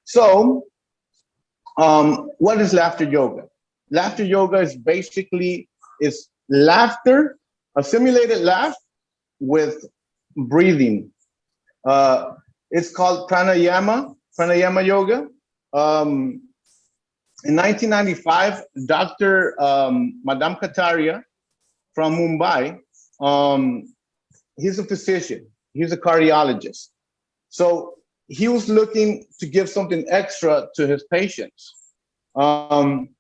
So, what is laughter yoga? Laughter yoga is basically is laughter, a simulated laugh with breathing. Uh, it's called pranayama yoga. Um, in 1995, Dr. Madame Kataria from Mumbai, um, he's a physician, he's a cardiologist. So he was looking to give something extra to his patients. Um,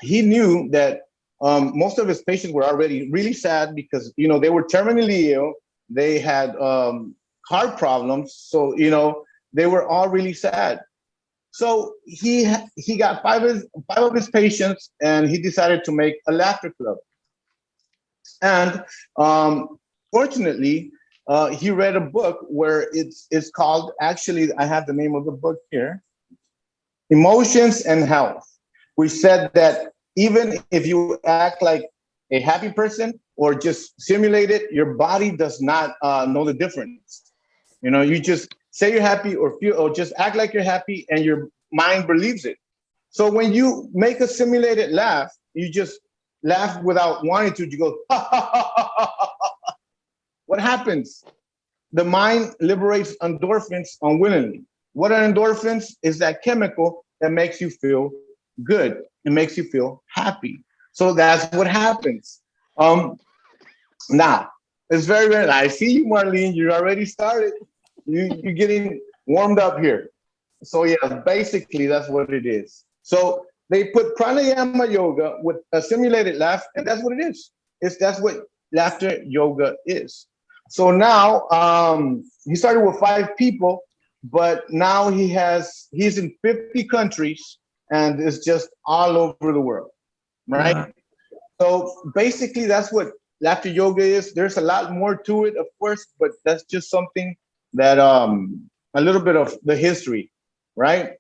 he knew that most of his patients were already really sad because they were terminally ill. They had heart problems, so they were all really sad. So he got five of his patients, and he decided to make a laughter club. And fortunately, he read a book where it's called, actually, I have the name of the book here, Emotions and Health, which said that even if you act like a happy person or just simulate it, your body does not know the difference. You just say you're happy or feel or just act like you're happy, and your mind believes it. So when you make a simulated laugh, you just laugh without wanting to. You go, ha, ha, ha, ha, ha, ha. What happens? The mind liberates endorphins unwillingly. What are endorphins? Is that chemical that makes you feel good. It makes you feel happy. So that's what happens. Now, it's very, very nice. I see you, Marlene. You already started. You're getting warmed up here. So yeah, basically that's what it is. So they put pranayama yoga with a simulated laugh, and that's what it is. That's what laughter yoga is. So now he started with 5 people, but now he's in 50 countries, and it's just all over the world, right? So basically that's what laughter yoga is. There's a lot more to it, of course, but that's just something that a little bit of the history, right?